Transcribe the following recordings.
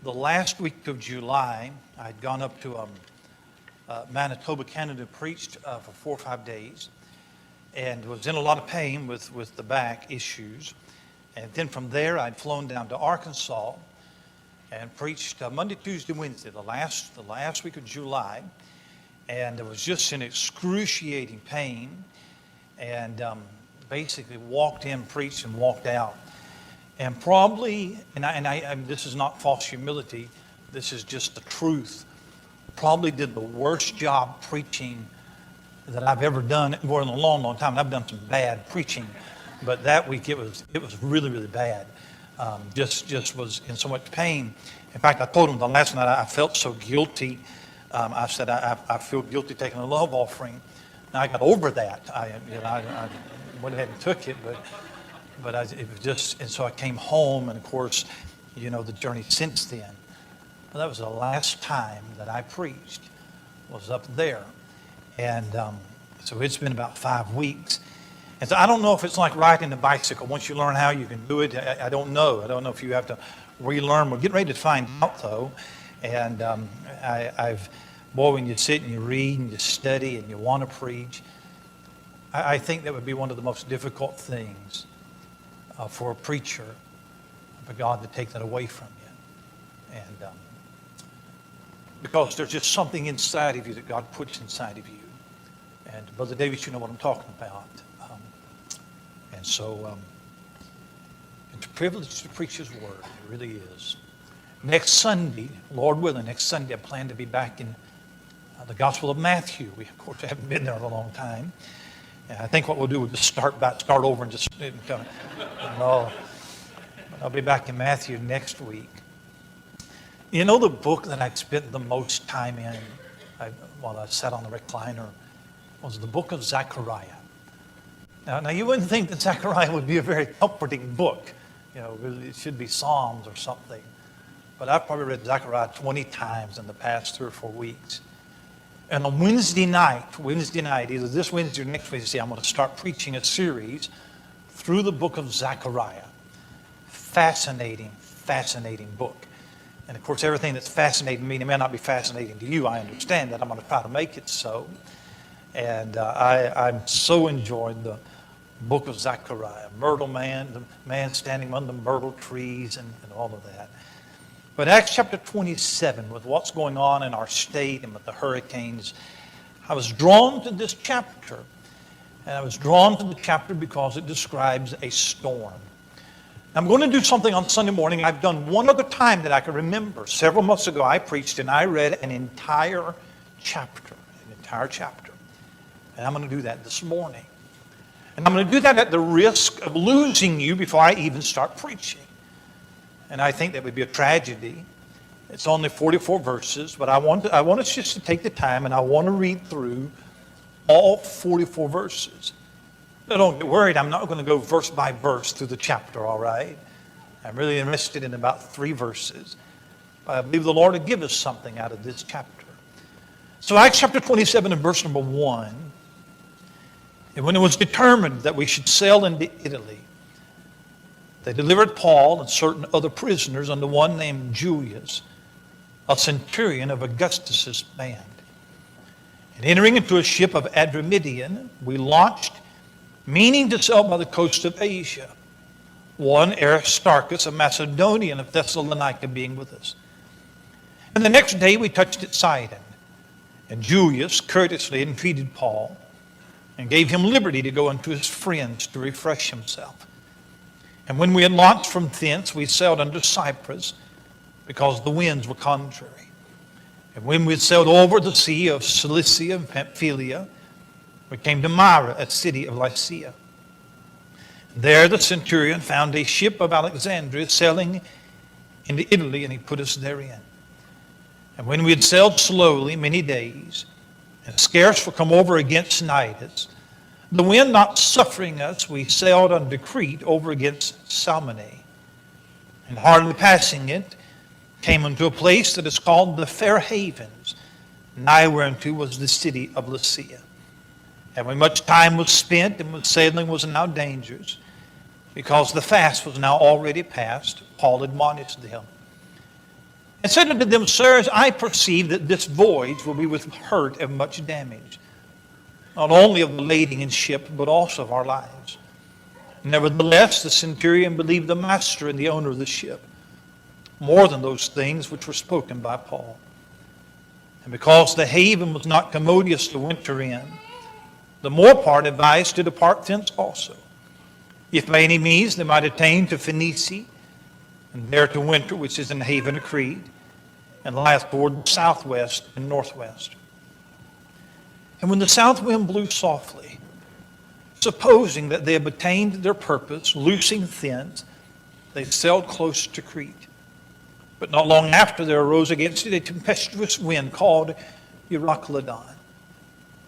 the last week of July, I'd gone up to Manitoba, Canada, preached for 4 or 5 days, and was in a lot of pain with the back issues. And then from there, I'd flown down to Arkansas and preached Monday, Tuesday, Wednesday, the last week of July. And I was just in excruciating pain, and basically walked in, preached, and walked out. And probably, this is not false humility, this is just the truth, probably did the worst job preaching that I've ever done in a long, long time. And I've done some bad preaching, but that week it was really, really bad. Just was in so much pain. In fact, I told him the last night I felt so guilty. I said, I feel guilty taking a love offering. Now I got over that. I went ahead and took it, but it was just, and so I came home, and of course, the journey since then. But that was the last time that I preached, was up there. And so it's been about 5 weeks. And so I don't know if it's like riding a bicycle. Once you learn how you can do it, I don't know. I don't know if you have to relearn. We're getting ready to find out, though. And when you sit and you read and you study and you want to preach, I think that would be one of the most difficult things for a preacher, for God to take that away from you. And because there's just something inside of you that God puts inside of you. And Brother Davis, you know what I'm talking about. And so it's a privilege to preach His Word. It really is. Next Sunday, Lord willing, next Sunday I plan to be back in the Gospel of Matthew. We, of course, haven't been there in a long time. And I think what we'll do is just start over and just no. I'll be back in Matthew next week. The book that I spent the most time in while I sat on the recliner was the book of Zechariah. Now you wouldn't think that Zechariah would be a very comforting book. It should be Psalms or something. But I've probably read Zechariah 20 times in the past 3 or 4 weeks. And on Wednesday night, either this Wednesday or next Wednesday, I'm going to start preaching a series through the book of Zechariah. Fascinating, fascinating book. And of course, everything that's fascinating to me, it may not be fascinating to you. I understand that. I'm going to try to make it so. And I'm so enjoying the book of Zechariah. Myrtle man, the man standing among the myrtle trees and all of that. But Acts chapter 27, with what's going on in our state and with the hurricanes, I was drawn to this chapter. And I was drawn to the chapter because it describes a storm. I'm going to do something on Sunday morning I've done one other time that I can remember. Several months ago I preached and I read an entire chapter. And I'm going to do that this morning. And I'm going to do that at the risk of losing you before I even start preaching. And I think that would be a tragedy. It's only 44 verses, but I want us just to take the time and I want to read through all 44 verses. Now don't get worried, I'm not going to go verse by verse through the chapter, all right? I'm really interested in about 3 verses. I believe the Lord will give us something out of this chapter. So Acts chapter 27 and verse number 1. And when it was determined that we should sail into Italy, they delivered Paul and certain other prisoners unto one named Julius, a centurion of Augustus' band. And entering into a ship of Adramyttian, we launched, meaning to sail by the coast of Asia, one Aristarchus, a Macedonian of Thessalonica, being with us. And the next day we touched at Sidon, and Julius courteously entreated Paul, and gave him liberty to go unto his friends to refresh himself. And when we had launched from thence, we sailed unto Cyprus, because the winds were contrary. And when we had sailed over the sea of Cilicia and Pamphylia, we came to Myra, a city of Lycia. There the centurion found a ship of Alexandria sailing into Italy, and he put us therein. And when we had sailed slowly many days, and scarce were come over against Cnidus, the wind not suffering us, we sailed unto Crete over against Salmone. And hardly passing it, came unto a place that is called the Fair Havens, nigh whereunto was the city of Lycia. And when much time was spent, and sailing was now dangerous, because the fast was now already past, Paul admonished them. and said unto them, Sirs, I perceive that this voyage will be with hurt and much damage, not only of the lading and ship, but also of our lives. Nevertheless, the centurion believed the master and the owner of the ship, more than those things which were spoken by Paul. And because the haven was not commodious to winter in, the more part advised to depart thence also, if by any means they might attain to Phoenicia, and there to winter, which is in the haven of Crete, and lieth toward the southwest and northwest. And when the south wind blew softly, supposing that they had attained their purpose, loosing thence, they sailed close to Crete. But not long after there arose against it a tempestuous wind called Euroclydon.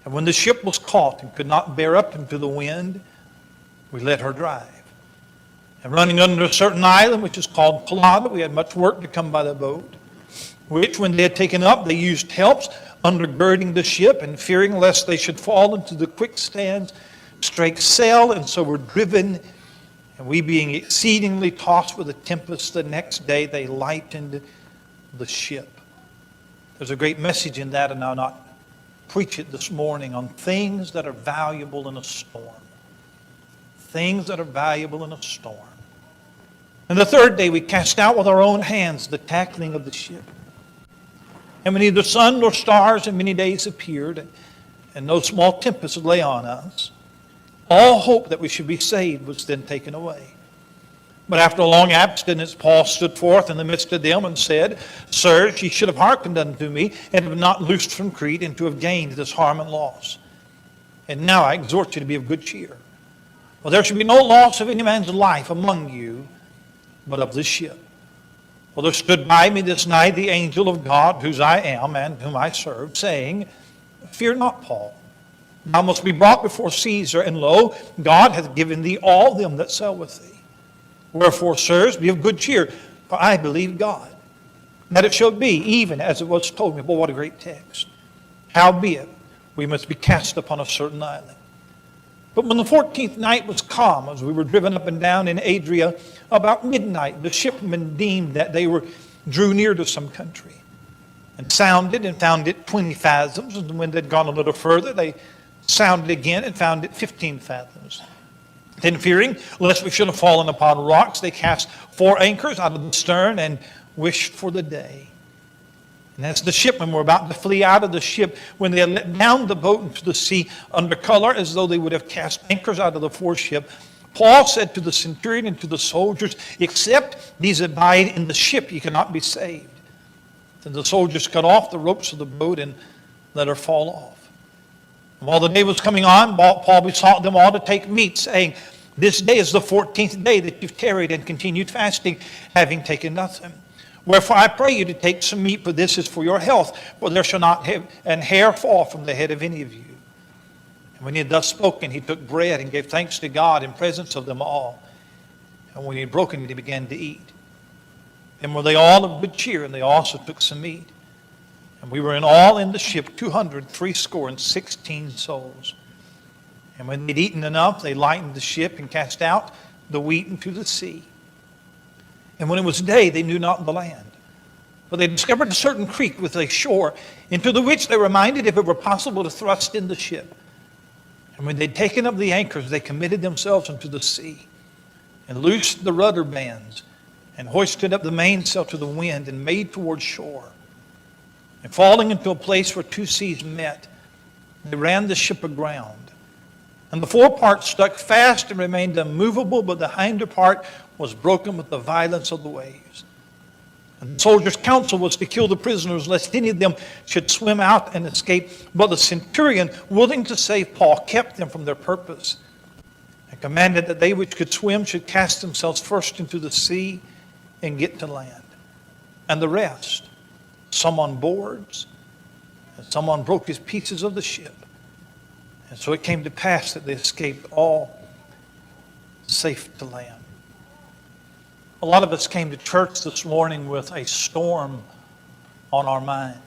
And when the ship was caught and could not bear up into the wind, we let her drive. And running under a certain island, which is called Polada, we had much work to come by the boat, which when they had taken up, they used helps, undergirding the ship, and fearing lest they should fall into the quicksands, strake sail, and so were driven. And we being exceedingly tossed with a tempest, the next day they lightened the ship. There's a great message in that, and I'll not preach it this morning, on things that are valuable in a storm. Things that are valuable in a storm. And the third day we cast out with our own hands the tackling of the ship. And when neither sun nor stars in many days appeared, and no small tempest lay on us, all hope that we should be saved was then taken away. But after a long abstinence, Paul stood forth in the midst of them and said, Sirs, ye should have hearkened unto me, and have not loosed from Crete, and to have gained this harm and loss. And now I exhort you to be of good cheer. For there should be no loss of any man's life among you, but of the ship. For there stood by me this night the angel of God, whose I am, and whom I serve, saying, Fear not, Paul. Thou must be brought before Caesar, and lo, God hath given thee all them that sail with thee. Wherefore, sirs, be of good cheer, for I believe God, that it shall be even as it was told me. But what a great text. Howbeit, we must be cast upon a certain island. But when the 14th night was come, as we were driven up and down in Adria, about midnight, the shipmen deemed that they drew near to some country, and sounded and found it 20 fathoms. And when they'd gone a little further, they sounded again and found it 15 fathoms. Then fearing lest we should have fallen upon rocks, they cast 4 anchors out of the stern and wished for the day. And as the shipmen were about to flee out of the ship, when they had let down the boat into the sea under color, as though they would have cast anchors out of the foreship, Paul said to the centurion and to the soldiers, Except these abide in the ship, ye cannot be saved. Then the soldiers cut off the ropes of the boat and let her fall off. And while the day was coming on, Paul besought them all to take meat, saying, This day is the 14th day that you've tarried and continued fasting, having taken nothing. Wherefore I pray you to take some meat, for this is for your health, for there shall not have an hair fall from the head of any of you. And when he had thus spoken, he took bread and gave thanks to God in presence of them all. And when he had broken it, he began to eat. Then were they all of good cheer, and they also took some meat. And we were in all in the ship 216 souls. And when they'd eaten enough, they lightened the ship and cast out the wheat into the sea. And when it was day, they knew not the land. For they discovered a certain creek with a shore, into the which they were minded, if it were possible, to thrust in the ship. And when they'd taken up the anchors, they committed themselves unto the sea, and loosed the rudder bands, and hoisted up the mainsail to the wind, and made toward shore. And falling into a place where 2 seas met, they ran the ship aground. And the forepart stuck fast and remained unmovable, but the hinder part was broken with the violence of the waves. And the soldiers' counsel was to kill the prisoners, lest any of them should swim out and escape. But the centurion, willing to save Paul, kept them from their purpose, and commanded that they which could swim should cast themselves first into the sea and get to land. And the rest, some on boards, and some on broken pieces of the ship. And so it came to pass that they escaped all safe to land. A lot of us came to church this morning with a storm on our mind.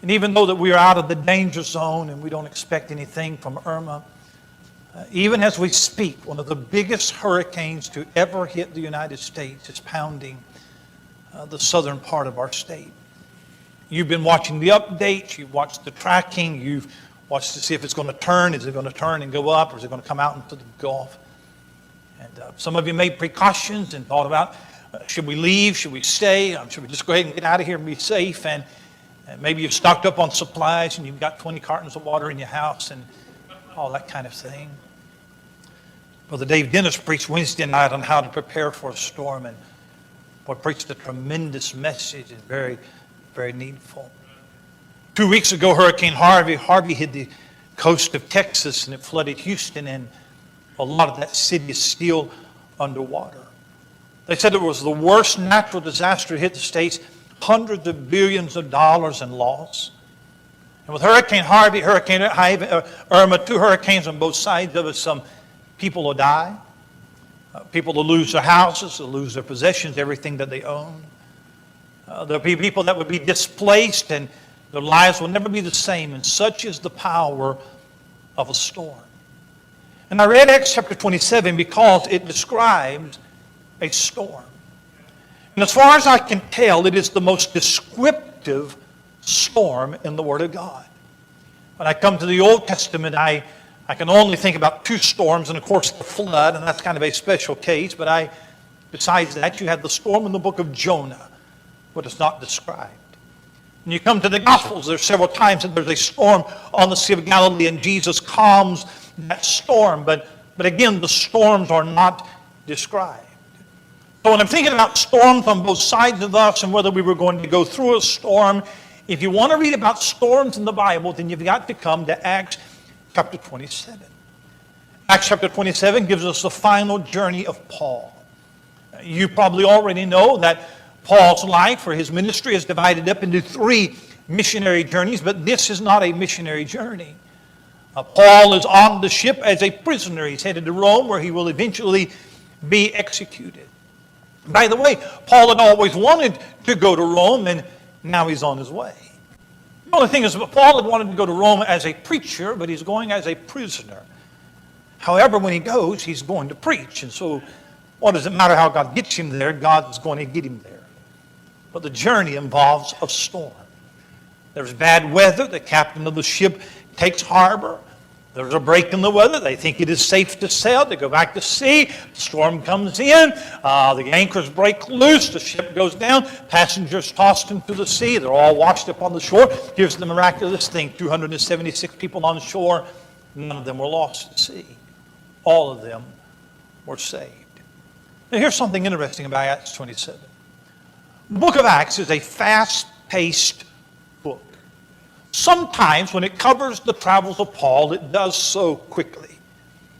And even though that we are out of the danger zone and we don't expect anything from Irma, even as we speak, one of the biggest hurricanes to ever hit the United States is pounding the southern part of our state. You've been watching the updates, you've watched the tracking, you've watched to see if it's going to turn. Is it going to turn and go up, or is it going to come out into the Gulf? And some of you made precautions and thought about, should we leave, should we stay, should we just go ahead and get out of here and be safe? And maybe you've stocked up on supplies and you've got 20 cartons of water in your house and all that kind of thing. Brother Dave Dennis preached Wednesday night on how to prepare for a storm, and preached a tremendous message and very, very needful. 2 weeks ago, Hurricane Harvey hit the coast of Texas and it flooded Houston, and a lot of that city is still underwater. They said it was the worst natural disaster to hit the states, hundreds of billions of dollars in loss. And with Hurricane Harvey, Hurricane Irma, 2 hurricanes on both sides of us, some people will die. People will lose their houses, will lose their possessions, everything that they own. There'll be people that would be displaced, and their lives will never be the same. And such is the power of a storm. And I read Acts chapter 27 because it describes a storm. And as far as I can tell, it is the most descriptive storm in the Word of God. When I come to the Old Testament, I can only think about 2 storms, and of course the flood, and that's kind of a special case. But besides that, you have the storm in the book of Jonah, but it's not described. When you come to the Gospels, there's several times that there's a storm on the Sea of Galilee, and Jesus calms that storm. But again, the storms are not described. So when I'm thinking about storms on both sides of us and whether we were going to go through a storm, if you want to read about storms in the Bible, then you've got to come to Acts chapter 27. Acts chapter 27 gives us the final journey of Paul. You probably already know that Paul's life or his ministry is divided up into 3 missionary journeys, but this is not a missionary journey. Paul is on the ship as a prisoner. He's headed to Rome, where he will eventually be executed. By the way, Paul had always wanted to go to Rome, and now he's on his way. The only thing is, Paul had wanted to go to Rome as a preacher, but he's going as a prisoner. However, when he goes, he's going to preach. And so, what does it matter how God gets him there? God is going to get him there. But the journey involves a storm. There's bad weather. The captain of the ship takes harbor. There's a break in the weather. They think it is safe to sail. They go back to sea. The storm comes in. The anchors break loose. The ship goes down. Passengers tossed into the sea. They're all washed up on the shore. Here's the miraculous thing. 276 people on shore. None of them were lost at sea. All of them were saved. Now here's something interesting about Acts 27. The book of Acts is a fast-paced book. Sometimes when it covers the travels of Paul, it does so quickly.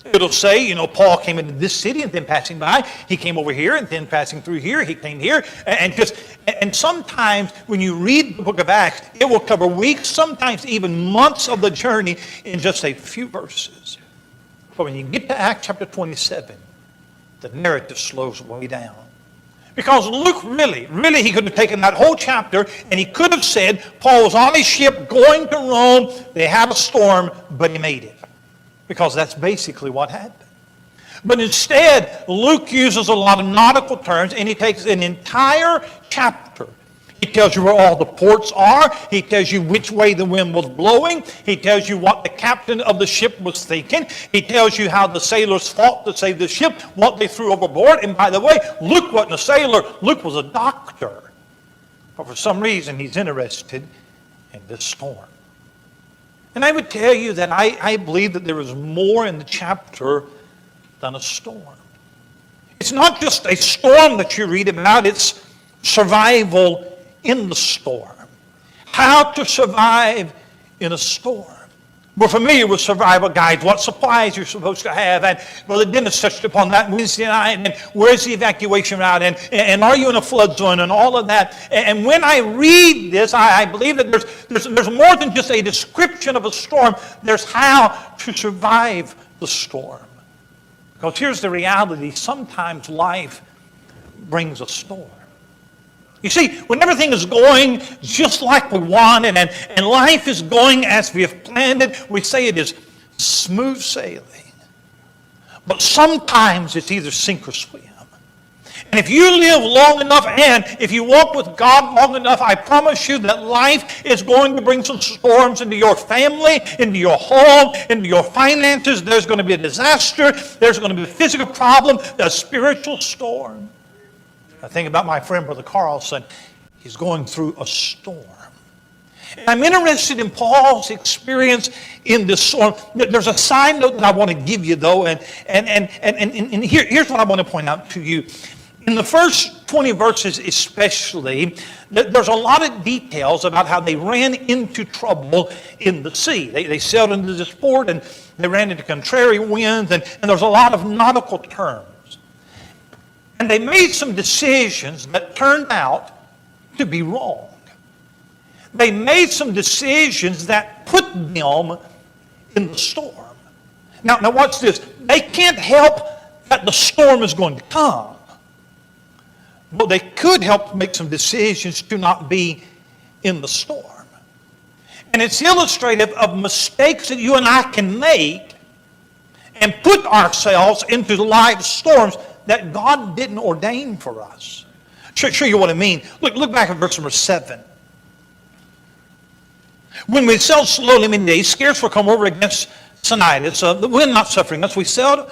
It'll say, Paul came into this city and then passing by. He came over here and then passing through here. He came here. And sometimes when you read the book of Acts, it will cover weeks, sometimes even months of the journey in just a few verses. But when you get to Acts chapter 27, the narrative slows way down. Because Luke really, he could have taken that whole chapter and he could have said, Paul was on a ship going to Rome, they had a storm, but he made it. Because that's basically what happened. But instead, Luke uses a lot of nautical terms, and he takes an entire chapter. He tells you where all the ports are. He tells you which way the wind was blowing. He tells you what the captain of the ship was thinking. He tells you how the sailors fought to save the ship, what they threw overboard. And by the way, Luke wasn't a sailor. Luke was a doctor. But for some reason, he's interested in this storm. And I would tell you that I believe that there is more in the chapter than a storm. It's not just a storm that you read about. It's survival in the storm. How to survive in a storm. We're familiar with survival guides, what supplies you're supposed to have, and Brother Dennis touched upon that Wednesday night, and where's the evacuation route, and are you in a flood zone, and all of that. And when I read this, I believe that there's more than just a description of a storm. There's how to survive the storm. Because here's the reality, sometimes life brings a storm. You see, when everything is going just like we want it, and life is going as we have planned it, we say it is smooth sailing. But sometimes it's either sink or swim. And if you live long enough and if you walk with God long enough, I promise you that life is going to bring some storms into your family, into your home, into your finances. There's going to be a disaster. There's going to be a physical problem, a spiritual storm. I think about my friend, Brother Carlson. He's going through a storm. And I'm interested in Paul's experience in this storm. There's a side note that I want to give you, though, and here's what I want to point out to you. In the first 20 verses especially, there's a lot of details about how they ran into trouble in the sea. They sailed into this port and they ran into contrary winds, and there's a lot of nautical terms. And they made some decisions that turned out to be wrong. They made some decisions that put them in the storm. Now watch this. They can't help that the storm is going to come. But they could help make some decisions to not be in the storm. And it's illustrative of mistakes that you and I can make and put ourselves into life storms that God didn't ordain for us. Show you what I mean. Look back at verse number 7. When we sailed slowly many days, scarce were come over against Sinaitis, the wind not suffering us, we sailed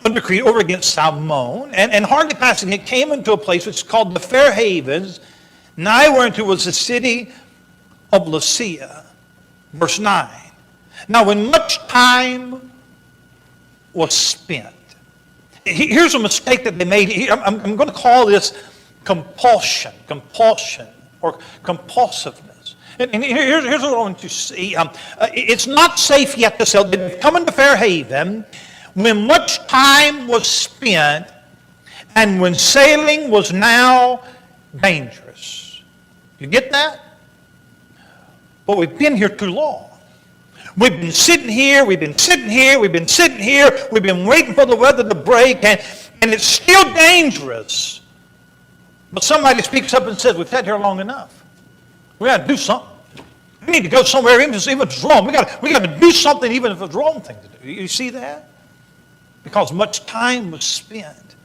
under Crete over against Salmon, and hardly passing it, came into a place which is called the Fair Havens, nigh whereunto was the city of Lasea. Verse 9. Now when much time was spent. Here's a mistake that they made. I'm going to call this compulsion, or compulsiveness. And here's what I want you to see. It's not safe yet to sail. They've come into Fair Haven when much time was spent and when sailing was now dangerous. You get that? But we've been here too long. We've been sitting here, we've been sitting here, we've been sitting here, we've been waiting for the weather to break, and it's still dangerous. But somebody speaks up and says, we've sat here long enough. We got to do something. We need to go somewhere, even if it's wrong. We got to do something, even if it's the wrong thing to do. You see that? Because much time was spent.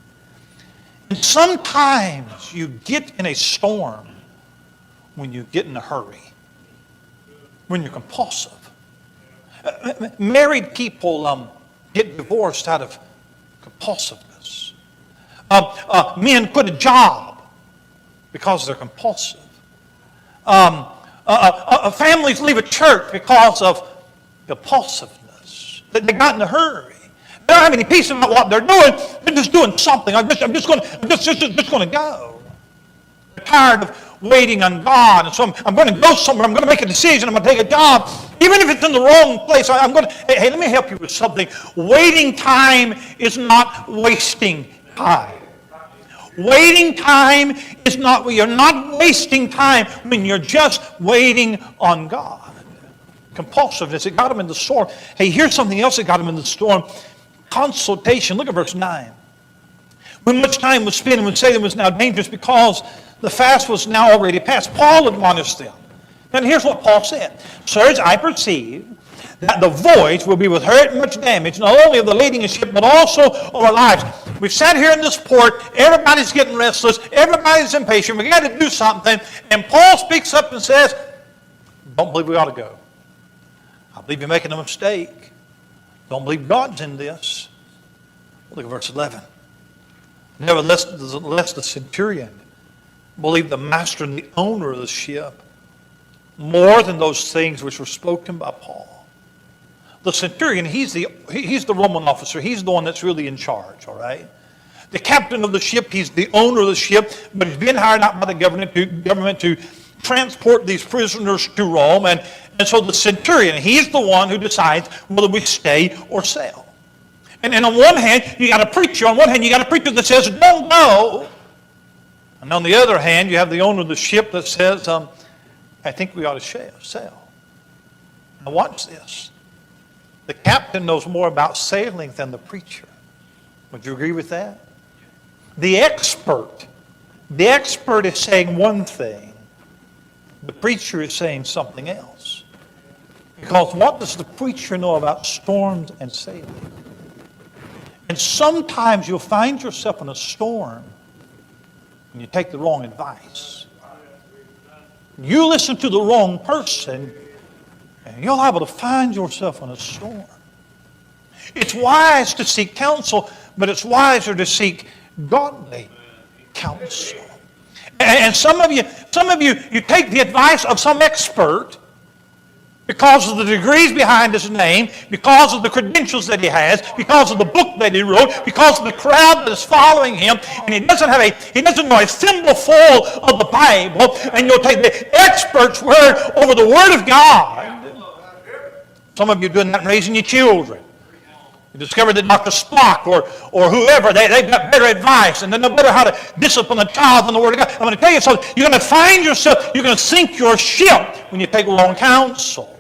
And sometimes you get in a storm when you get in a hurry, when you're compulsive. Married people get divorced out of compulsiveness. Men quit a job because they're compulsive. Families leave a church because of compulsiveness. They got in a hurry. They don't have any peace about what they're doing. They're just doing something. I'm just going to go. They're tired of waiting on God. And so I'm going to go somewhere. I'm going to make a decision. I'm going to take a job. Even if it's in the wrong place, hey, let me help you with something. Waiting time is not wasting time. Waiting time is not, you're not wasting time when you're just waiting on God. Compulsiveness, it got them in the storm. Hey, here's something else that got them in the storm. Consultation. Look at verse 9. When much time was spent and when sailing was now dangerous because the fast was now already past, Paul admonished them. And here's what Paul said. Sirs, I perceive that the voyage will be with hurt and much damage, not only of the leading a ship, but also of our lives. We've sat here in this port, everybody's getting restless, everybody's impatient, we got to do something, and Paul speaks up and says, don't believe we ought to go. I believe you're making a mistake. Don't believe God's in this. Look at verse 11. Nevertheless, the centurion believed the master and the owner of the ship more than those things which were spoken by Paul. The centurion, he's the Roman officer. He's the one that's really in charge, all right? The captain of the ship, he's the owner of the ship, but he's been hired out by the government to transport these prisoners to Rome. And so the centurion, he's the one who decides whether we stay or sail. And on one hand, you got a preacher. On one hand, you got a preacher that says, don't go. And on the other hand, you have the owner of the ship that says, I think we ought to sail. Now watch this. The captain knows more about sailing than the preacher. Would you agree with that? The expert is saying one thing. The preacher is saying something else. Because what does the preacher know about storms and sailing? And sometimes you'll find yourself in a storm and you take the wrong advice. You listen to the wrong person, and you're liable to find yourself in a storm. It's wise to seek counsel, but it's wiser to seek godly counsel. And some of you, you take the advice of some expert because of the degrees behind his name, because of the credentials that he has, because of the book that he wrote, because of the crowd that is following him, and he doesn't know a thimble full of the Bible, and you'll take the expert's word over the Word of God. Some of you are doing that in raising your children. You discover that Dr. Spock or whoever, they've got better advice and they know better how to discipline a child than the Word of God. I'm going to tell you something. You're going to find yourself, you're going to sink your ship when you take wrong counsel.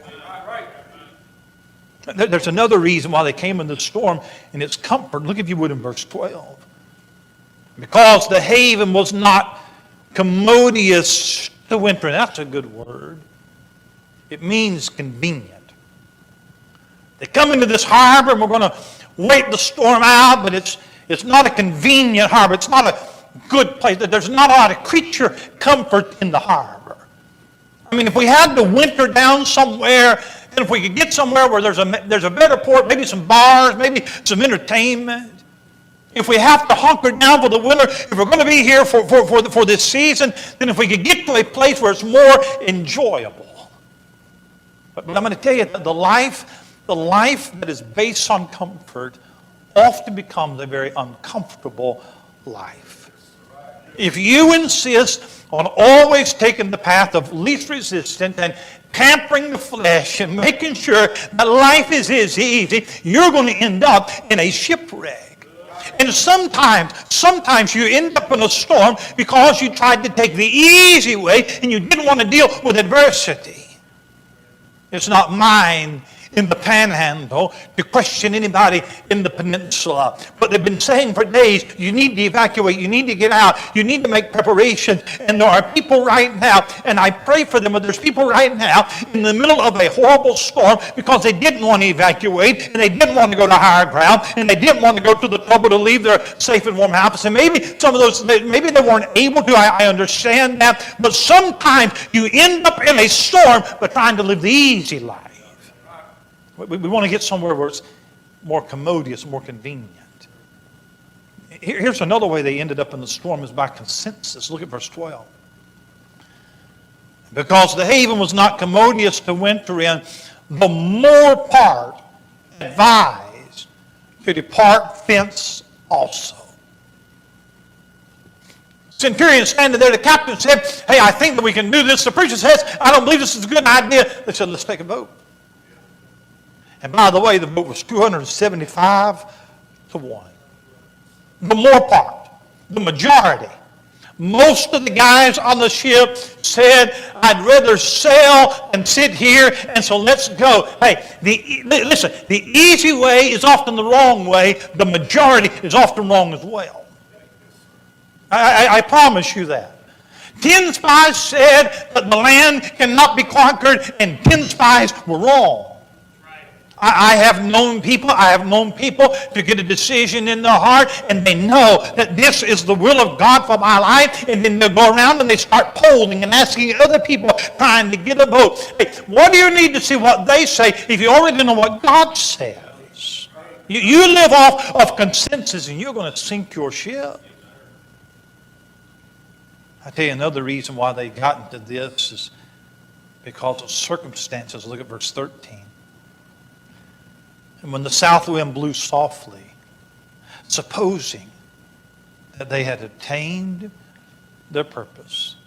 There's another reason why they came in the storm, and it's comfort. Look, if you would, in verse 12. Because the haven was not commodious to winter. That's a good word. It means convenient. They come into this harbor, and we're going to wait the storm out, but it's not a convenient harbor. It's not a good place. There's not a lot of creature comfort in the harbor. I mean, if we had to winter down somewhere, and if we could get somewhere where there's a better port, maybe some bars, maybe some entertainment, if we have to hunker down for the winter, if we're going to be here for this season, then if we could get to a place where it's more enjoyable. But I'm going to tell you that the life that is based on comfort often becomes a very uncomfortable life. If you insist on always taking the path of least resistance and pampering the flesh and making sure that life is easy, you're going to end up in a shipwreck. And sometimes you end up in a storm because you tried to take the easy way and you didn't want to deal with adversity. It's not mine in the panhandle to question anybody in the peninsula. But they've been saying for days, you need to evacuate, you need to get out, you need to make preparation. And there are people right now, and I pray for them, but there's people right now in the middle of a horrible storm because they didn't want to evacuate, and they didn't want to go to higher ground, and they didn't want to go to the trouble to leave their safe and warm house. And maybe some of those, maybe they weren't able to, I understand that, but sometimes you end up in a storm by trying to live the easy life. We want to get somewhere where it's more commodious, more convenient. Here's another way they ended up in the storm is by consensus. Look at verse 12. Because the haven was not commodious to winter in, the more part advised to depart thence also. Centurion standing there, the captain said, hey, I think that we can do this. The preacher says, I don't believe this is a good idea. They said, let's take a vote. And by the way, the vote was 275 to 1. The more part, the majority, most of the guys on the ship said, I'd rather sail than sit here, and so let's go. Hey, listen, the easy way is often the wrong way. The majority is often wrong as well. I promise you that. 10 spies said that the land cannot be conquered, and 10 spies were wrong. I have known people to get a decision in their heart, and they know that this is the will of God for my life, and then they go around and they start polling and asking other people, trying to get a vote. Hey, what do you need to see what they say if you already know what God says? You live off of consensus, and you're going to sink your ship. I tell you another reason why they got into this is because of circumstances. Look at verse 13. And when the south wind blew softly, supposing that they had attained their purpose,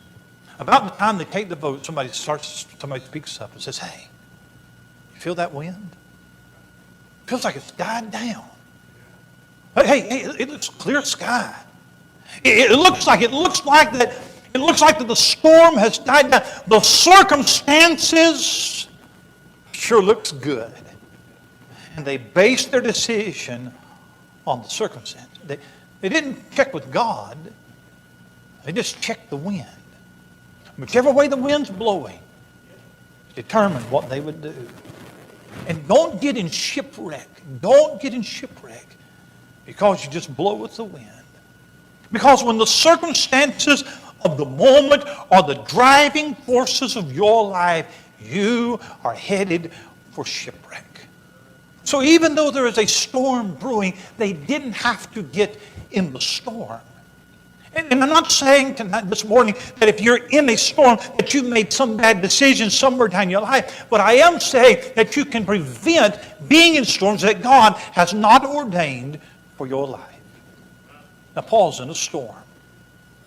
about the time they take the vote, somebody speaks up and says, hey, you feel that wind? It feels like it's died down. Hey, it looks clear sky. It looks like that the storm has died down. The circumstances sure looks good. And they based their decision on the circumstance. They didn't check with God. They just checked the wind. Whichever way the wind's blowing determined what they would do. And don't get in shipwreck. Don't get in shipwreck because you just blow with the wind. Because when the circumstances of the moment are the driving forces of your life, you are headed for shipwreck. So even though there is a storm brewing, they didn't have to get in the storm. And I'm not saying tonight, this morning, that if you're in a storm that you've made some bad decision somewhere down your life. But I am saying that you can prevent being in storms that God has not ordained for your life. Now Paul's in a storm.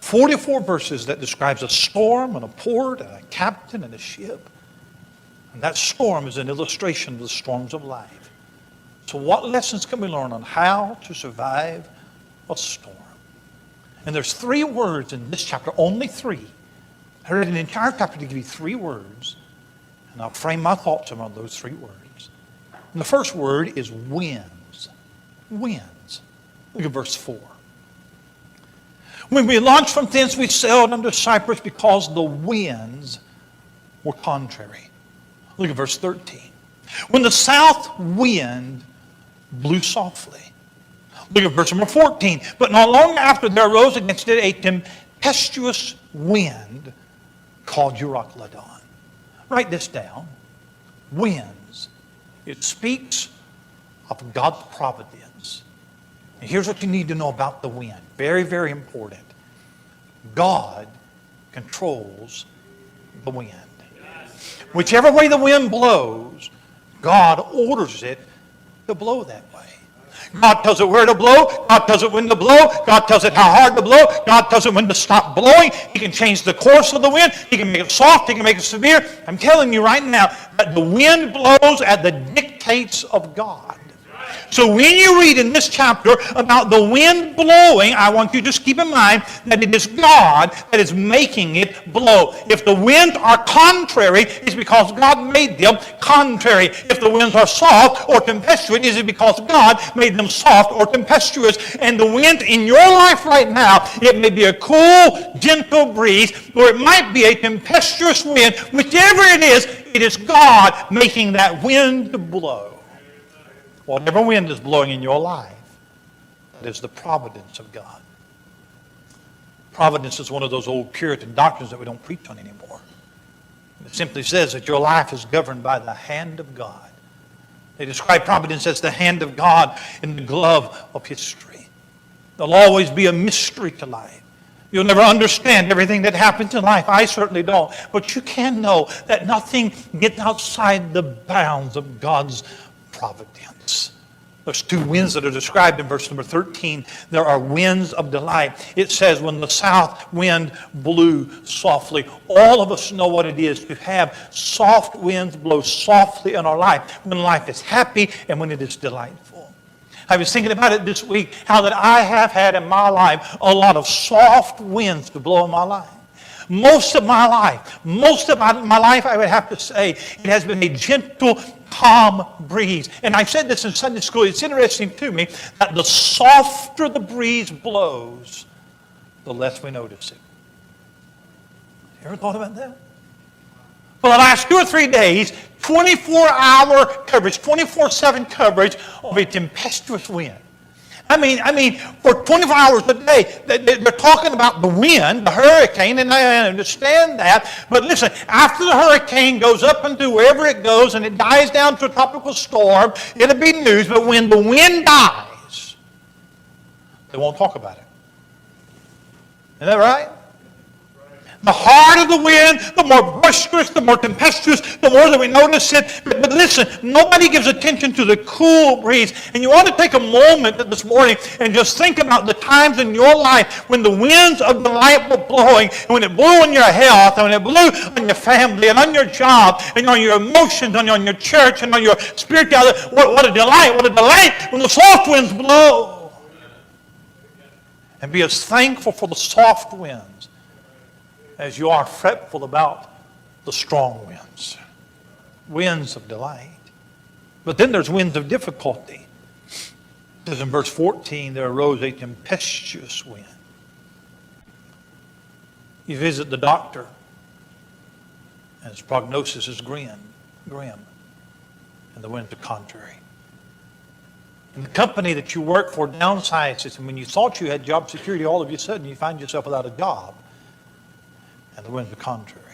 44 verses that describes a storm and a port and a captain and a ship. And that storm is an illustration of the storms of life. So what lessons can we learn on how to survive a storm? And there's 3 words in this chapter, only 3. I read an entire chapter to give you 3 words. And I'll frame my thoughts around those 3 words. And the first word is winds. Winds. Look at verse 4. When we launched from thence, we sailed under Cyprus because the winds were contrary. Look at verse 13. When the south wind blew softly. Look at verse number 14. But not long after there arose against it a tempestuous wind called Euroclydon. Write this down. Winds. It speaks of God's providence. And here's what you need to know about the wind. Very, very important. God controls the wind. Whichever way the wind blows, God orders it to blow that way. God tells it where to blow. God tells it when to blow. God tells it how hard to blow. God tells it when to stop blowing. He can change the course of the wind. He can make it soft. He can make it severe. I'm telling you right now that the wind blows at the dictates of God. So when you read in this chapter about the wind blowing, I want you to just keep in mind that it is God that is making it blow. If the winds are contrary, it's because God made them contrary. If the winds are soft or tempestuous, it's because God made them soft or tempestuous. And the wind in your life right now, it may be a cool, gentle breeze, or it might be a tempestuous wind. Whichever it is God making that wind to blow. Whatever wind is blowing in your life, that is the providence of God. Providence is one of those old Puritan doctrines that we don't preach on anymore. It simply says that your life is governed by the hand of God. They describe providence as the hand of God in the glove of history. There'll always be a mystery to life. You'll never understand everything that happens in life. I certainly don't. But you can know that nothing gets outside the bounds of God's providence. There's 2 winds that are described in verse number 13. There are winds of delight. It says when the south wind blew softly. All of us know what it is to have soft winds blow softly in our life. When life is happy and when it is delightful. I was thinking about it this week, how that I have had in my life a lot of soft winds to blow in my life. Most of my life, I would have to say, it has been a gentle, calm breeze. And I said this in Sunday school. It's interesting to me that the softer the breeze blows, the less we notice it. You ever thought about that? For the last 2 or 3 days, 24-hour coverage, 24/7 coverage of a tempestuous wind. I mean, for 24 hours a day, they're talking about the wind, the hurricane, and I understand that. But listen, after the hurricane goes up into wherever it goes and it dies down to a tropical storm, it'll be news. But when the wind dies, they won't talk about it. Isn't that right? The harder the wind, the more boisterous, the more tempestuous, the more that we notice it. But listen, nobody gives attention to the cool breeze. And you ought to take a moment this morning and just think about the times in your life when the winds of delight were blowing, and when it blew on your health, and when it blew on your family, and on your job, and on your emotions, and on your church, and on your spirituality. What a delight when the soft winds blow. And be as thankful for the soft winds as you are fretful about the strong winds. Winds of delight. But then there's winds of difficulty. It says in verse 14, there arose a tempestuous wind. You visit the doctor, and his prognosis is grim. And the winds are contrary. And the company that you work for downsizes, and when you thought you had job security, all of a sudden you find yourself without a job. And the winds are contrary.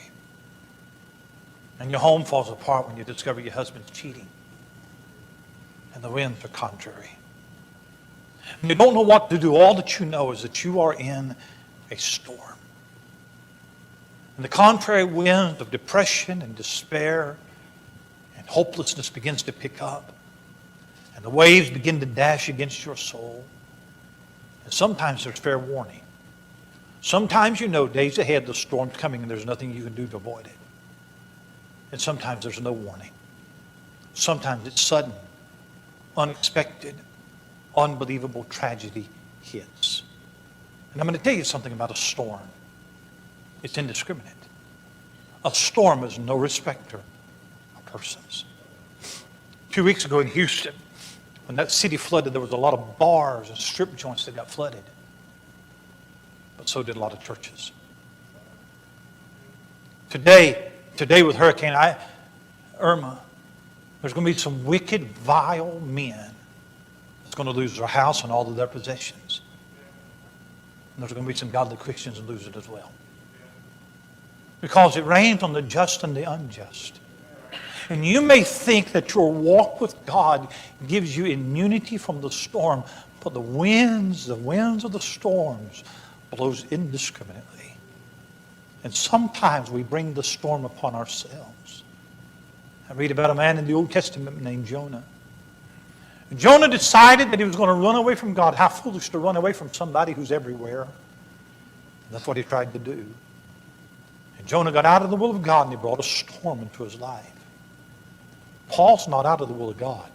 And your home falls apart when you discover your husband's cheating. And the winds are contrary. And you don't know what to do. All that you know is that you are in a storm. And the contrary winds of depression and despair and hopelessness begins to pick up. And the waves begin to dash against your soul. And sometimes there's fair warning. Sometimes you know days ahead the storm's coming and there's nothing you can do to avoid it. And sometimes there's no warning. Sometimes it's sudden, unexpected, unbelievable tragedy hits. And I'm going to tell you something about a storm. It's indiscriminate. A storm is no respecter of persons. 2 weeks ago in Houston, when that city flooded, there was a lot of bars and strip joints that got flooded. But so did a lot of churches. Today with Hurricane Irma, there's going to be some wicked, vile men that's going to lose their house and all of their possessions. And there's going to be some godly Christians that lose it as well. Because it rains on the just and the unjust. And you may think that your walk with God gives you immunity from the storm, but the winds of the storms blows indiscriminately. And sometimes we bring the storm upon ourselves. I read about a man in the Old Testament named Jonah. Jonah decided that he was going to run away from God. How foolish to run away from somebody who's everywhere. And that's what he tried to do. And Jonah got out of the will of God and he brought a storm into his life. Paul's not out of the will of God.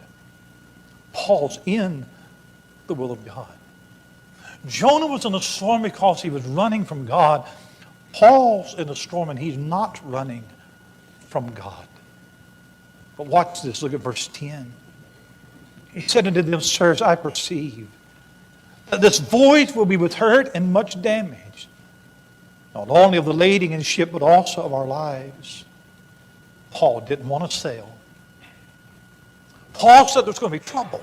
Paul's in the will of God. Jonah was in a storm because he was running from God. Paul's in a storm and he's not running from God. But watch this. Look at verse 10. He said unto them, Sirs, I perceive that this voyage will be with hurt and much damage, not only of the lading and ship, but also of our lives. Paul didn't want to sail. Paul said there's going to be trouble.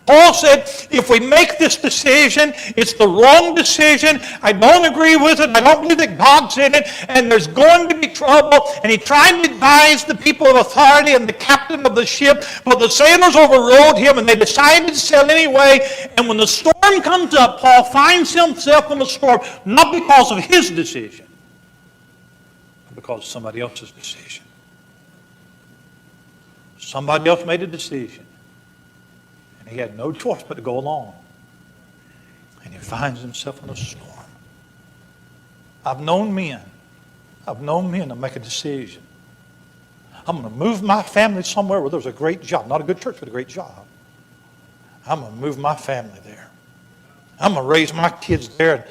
Paul said, if we make this decision, it's the wrong decision. I don't agree with it. I don't believe that God's in it. And there's going to be trouble. And he tried to advise the people of authority and the captain of the ship. But the sailors overrode him and they decided to sail anyway. And when the storm comes up, Paul finds himself in a storm, not because of his decision, but because of somebody else's decision. Somebody else made a decision. And he had no choice but to go along. And he finds himself in a storm. I've known men to make a decision. I'm going to move my family somewhere where there's a great job. Not a good church, but a great job. I'm going to move my family there. I'm going to raise my kids there. And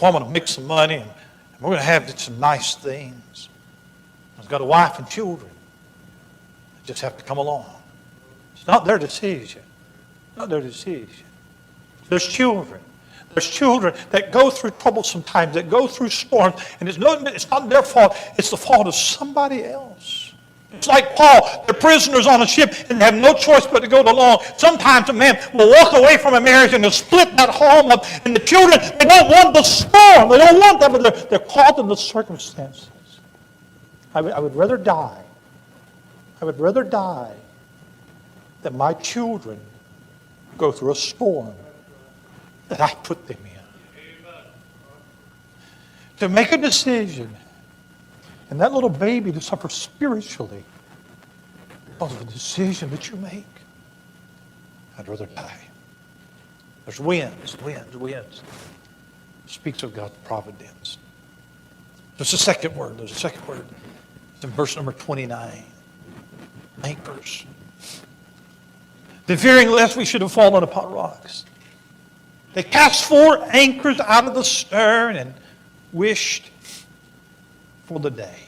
I'm going to make some money. And we're going to have some nice things. I've got a wife and children. They just have to come along. It's not their decision. Not their decision. There's children. There's children that go through trouble sometimes, that go through storms, and it's not their fault. It's the fault of somebody else. It's like Paul. They're prisoners on a ship and they have no choice but to go along. Sometimes a man will walk away from a marriage and they'll split that home up, and the children, they don't want the storm. They don't want that, but they're caught in the circumstances. I would rather die. I would rather die than my children go through a storm that I put them in. To make a decision and that little baby to suffer spiritually because of a decision that you make, I'd rather die. There's winds. It speaks of God's providence. There's a second word. It's in verse number 29. Anchors. Then fearing lest we should have fallen upon rocks, they cast 4 anchors out of the stern and wished for the day.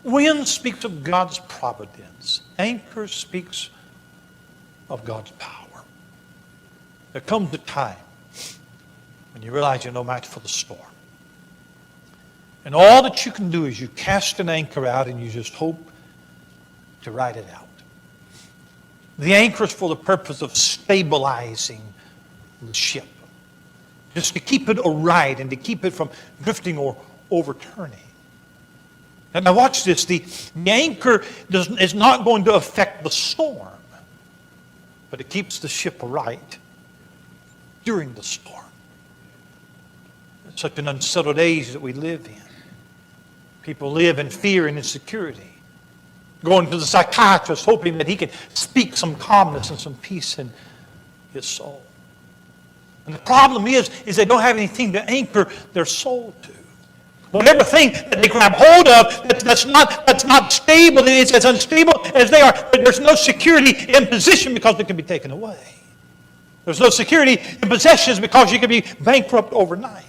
Wind speaks of God's providence. Anchor speaks of God's power. There comes a time when you realize you're no match for the storm. And all that you can do is you cast an anchor out and you just hope to ride it out. The anchor is for the purpose of stabilizing the ship. Just to keep it aright and to keep it from drifting or overturning. And now watch this. The anchor is not going to affect the storm, but it keeps the ship aright during the storm. It's such an unsettled age that we live in. People live in fear and insecurity. Going to the psychiatrist hoping that he can speak some calmness and some peace in his soul. And the problem is they don't have anything to anchor their soul to. Whatever thing that they grab hold of that's not stable, it's as unstable as they are. There's no security in position because it can be taken away. There's no security in possessions because you can be bankrupt overnight.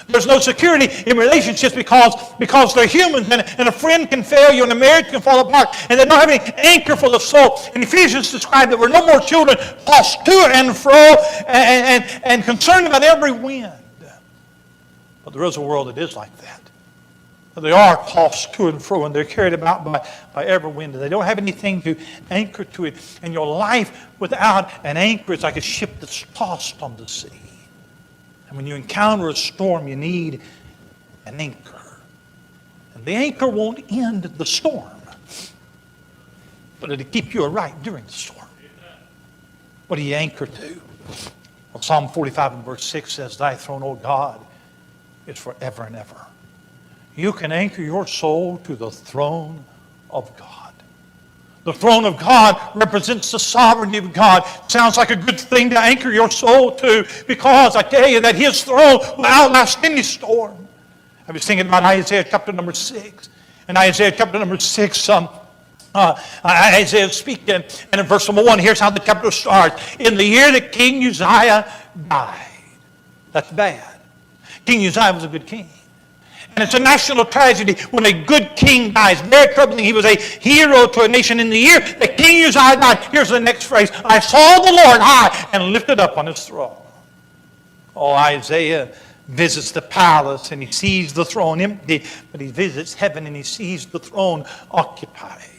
There's no security in relationships because they're humans and a friend can fail you and a marriage can fall apart and they don't have any anchor for the soul. And Ephesians described that we're no more children tossed to and fro and concerned about every wind. But there is a world that is like that. They are tossed to and fro and they're carried about by every wind. And they don't have anything to anchor to it. And your life without an anchor is like a ship that's tossed on the sea. And when you encounter a storm, you need an anchor. And the anchor won't end the storm, but it'll keep you aright during the storm. What do you anchor to? Well, Psalm 45 and verse 6 says, Thy throne, O God, is forever and ever. You can anchor your soul to the throne of God. The throne of God represents the sovereignty of God. Sounds like a good thing to anchor your soul to because I tell you that His throne will outlast any storm. I was thinking about Isaiah chapter number 6. In Isaiah chapter number 6, Isaiah speaking, and in verse number 1, here's how the chapter starts. In the year that King Uzziah died. That's bad. King Uzziah was a good king. And it's a national tragedy when a good king dies. Very troubling. He was a hero to a nation. In the year that King Uzziah died, here's the next phrase. I saw the Lord high and lifted up on His throne. Oh, Isaiah visits the palace and he sees the throne empty, but he visits heaven and he sees the throne occupied.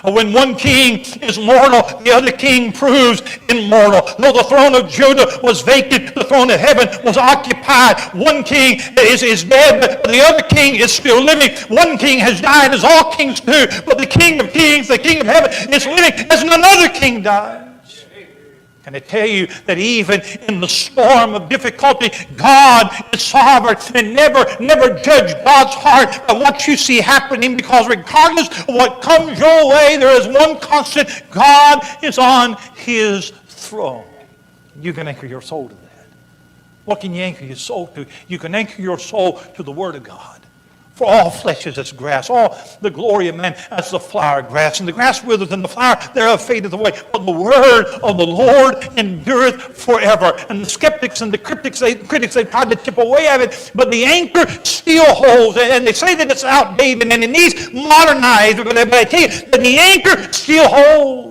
When one king is mortal, the other king proves immortal. Though the throne of Judah was vacant, the throne of heaven was occupied. One king is dead, but the other king is still living. One king has died, as all kings do, but the King of kings, the King of heaven, is living as another king dies. Can I tell you that even in the storm of difficulty, God is sovereign, and never judge God's heart by what you see happening, because regardless of what comes your way, there is one constant. God is on His throne. You can anchor your soul to that. What can you anchor your soul to? You can anchor your soul to the Word of God. For all flesh is as grass, all the glory of man as the flower grass. And the grass withers and the flower thereof fadeth away. But the word of the Lord endureth forever. And the skeptics and the critics, they tried to chip away at it. But the anchor still holds. And they say that it's outdated and it needs modernized. But I tell you that the anchor still holds.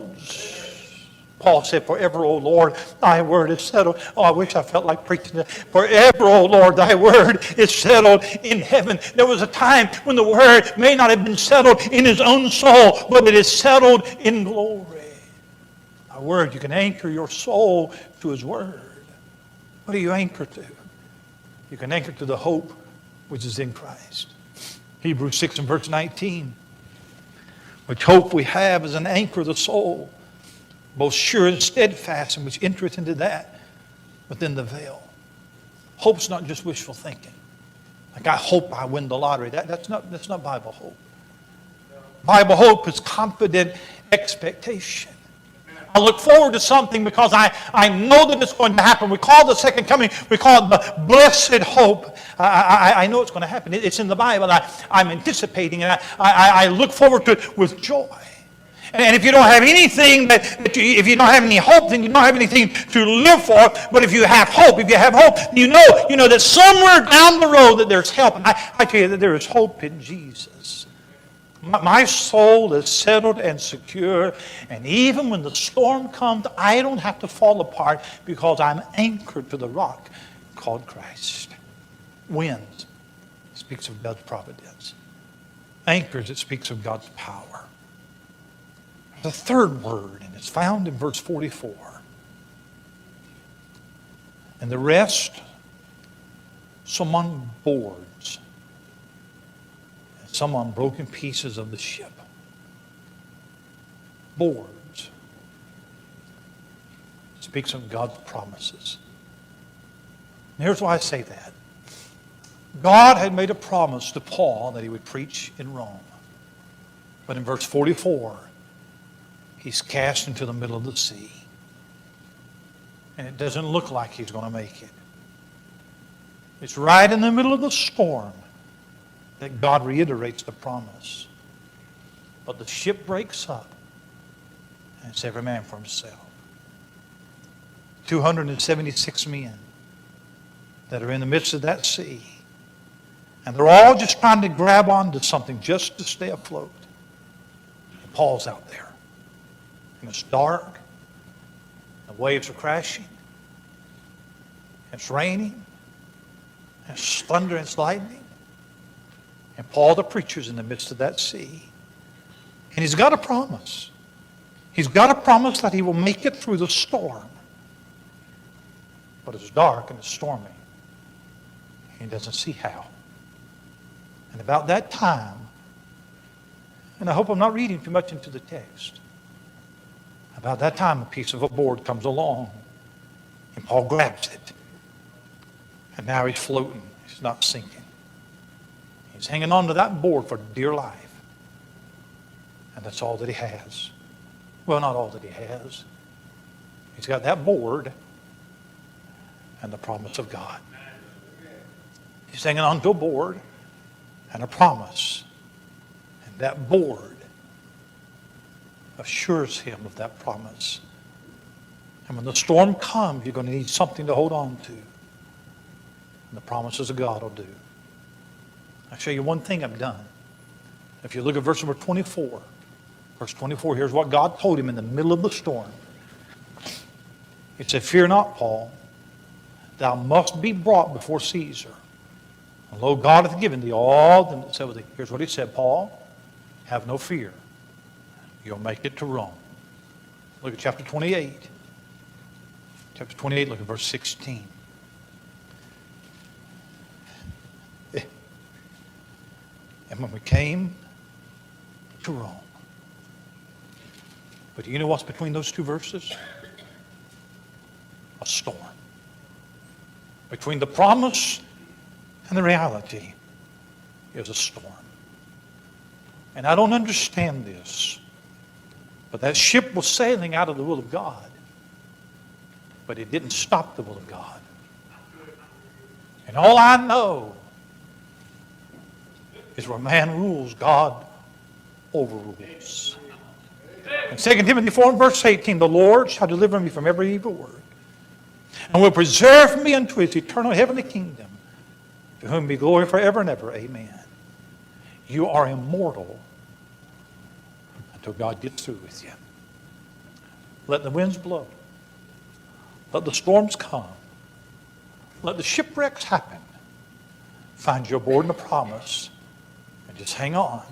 Paul said, forever, O Lord, thy word is settled. Oh, I wish I felt like preaching that. Forever, O Lord, thy word is settled in heaven. There was a time when the word may not have been settled in his own soul, but it is settled in glory. Thy word, you can anchor your soul to His word. What do you anchor to? You can anchor to the hope which is in Christ. Hebrews 6 and verse 19. Which hope we have is an anchor of the soul, both sure and steadfast, and which entereth into that within the veil. Hope's not just wishful thinking. Like, I hope I win the lottery. That's not Bible hope. Bible hope is confident expectation. I look forward to something because I know that it's going to happen. We call the second coming, we call it the blessed hope. I know it's going to happen. It's in the Bible. I'm anticipating it. I look forward to it with joy. And if you don't have anything if you don't have any hope, then you don't have anything to live for. But if you have hope, you know that somewhere down the road that there's help. And I tell you that there is hope in Jesus. My soul is settled and secure. And even when the storm comes, I don't have to fall apart because I'm anchored to the rock called Christ. Winds speaks of God's providence. Anchors, it speaks of God's power. The third word, and it's found in verse 44. And the rest, some on boards, and some on broken pieces of the ship. Boards speaks of God's promises. And here's why I say that. God had made a promise to Paul that he would preach in Rome. But in verse 44, he's cast into the middle of the sea. And it doesn't look like he's going to make it. It's right in the middle of the storm that God reiterates the promise. But the ship breaks up, and it's every man for himself. 276 men that are in the midst of that sea. And they're all just trying to grab onto something just to stay afloat. And Paul's out there. And it's dark. The waves are crashing. It's raining. It's thunder and it's lightning. And Paul the preacher's in the midst of that sea. And he's got a promise. He's got a promise that he will make it through the storm. But it's dark and it's stormy. He doesn't see how. And about that time, and I hope I'm not reading too much into the text, about that time a piece of a board comes along and Paul grabs it. And now he's floating. He's not sinking. He's hanging on to that board for dear life. And that's all that he has. Well, not all that he has. He's got that board and the promise of God. He's hanging on to a board and a promise. And that board assures him of that promise. And when the storm comes, you're going to need something to hold on to. And the promises of God will do. I'll show you one thing I've done. If you look at verse number 24. Verse 24, here's what God told him in the middle of the storm. He said, "Fear not, Paul. Thou must be brought before Caesar. And lo, God hath given thee all them that said with thee." Here's what he said, "Paul, have no fear. You'll make it to Rome." Look at chapter 28. Chapter 28, look at verse 16. And when we came to Rome. But do you know what's between those two verses? A storm. Between the promise and the reality is a storm. And I don't understand this, but that ship was sailing out of the will of God. But it didn't stop the will of God. And all I know is where man rules, God overrules. In 2 Timothy 4 and verse 18, "The Lord shall deliver me from every evil work, and will preserve me unto his eternal heavenly kingdom, to whom be glory forever and ever. Amen." You are immortal until God gets through with you. Let the winds blow. Let the storms come. Let the shipwrecks happen. Find your board and a promise, and just hang on,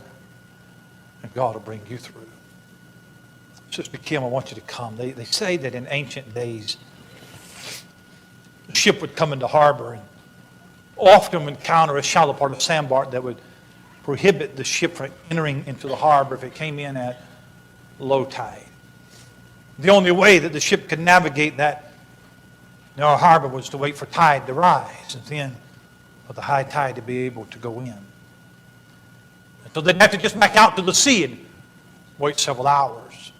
and God will bring you through. Sister Kim, I want you to come. They say that in ancient days, the ship would come into harbor and often encounter a shallow part of sandbar that would prohibit the ship from entering into the harbor if it came in at low tide. The only way that the ship could navigate that narrow harbor was to wait for tide to rise, and then for the high tide to be able to go in. And so they'd have to just back out to the sea and wait several hours.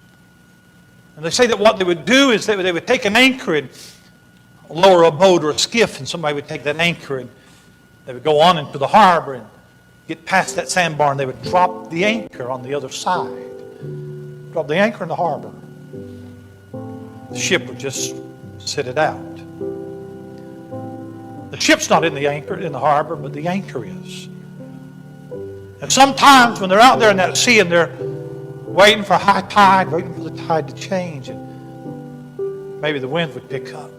And they say that what they would do is they would take an anchor and lower a boat or a skiff, and somebody would take that anchor and they would go on into the harbor and get past that sandbar, and they would drop the anchor on the other side. Drop the anchor in the harbor. The ship would just sit it out. The ship's not in the harbor, but the anchor is. And sometimes when they're out there in that sea and they're waiting for high tide, waiting for the tide to change, and maybe the wind would pick up.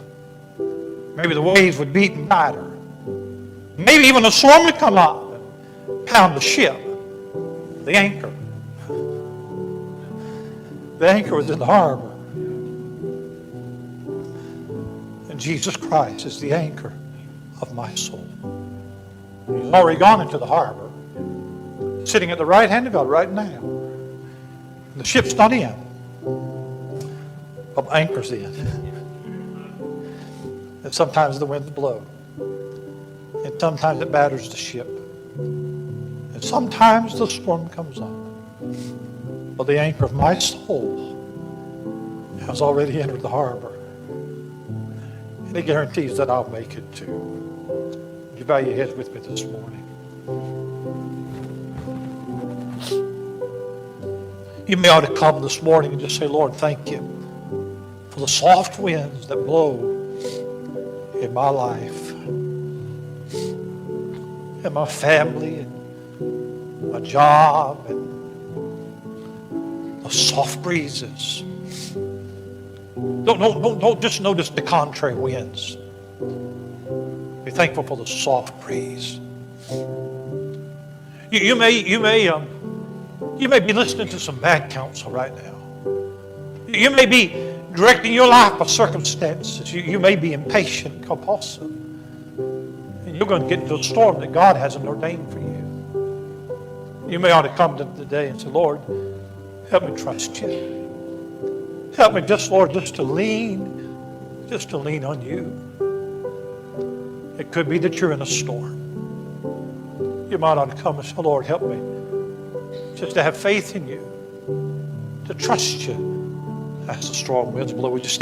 Maybe the waves would beat and bite her. Maybe even a storm would come up and pound the ship, the anchor. The anchor was in the harbor. And Jesus Christ is the anchor of my soul. He's already gone into the harbor, sitting at the right hand of God right now. And the ship's not in, but the anchor's in. And sometimes the winds blow. And sometimes it batters the ship. And sometimes the storm comes up. But the anchor of my soul has already entered the harbor. And it guarantees that I'll make it too. Would you bow your heads with me this morning? You may ought to come this morning and just say, Lord, thank you for the soft winds that blow in my life, in my family, and my job, and the soft breezes. Don't just notice the contrary winds. Be thankful for the soft breeze. You may be listening to some bad counsel right now. You may be directing your life by circumstances. You may be impatient, compulsive. And you're going to get into a storm that God hasn't ordained for you. You may ought to come to the day and say, Lord, help me trust you. Help me just, Lord, just to lean on you. It could be that you're in a storm. You might ought to come and say, Lord, help me just to have faith in you, to trust you as the strong winds blow. Would you stand?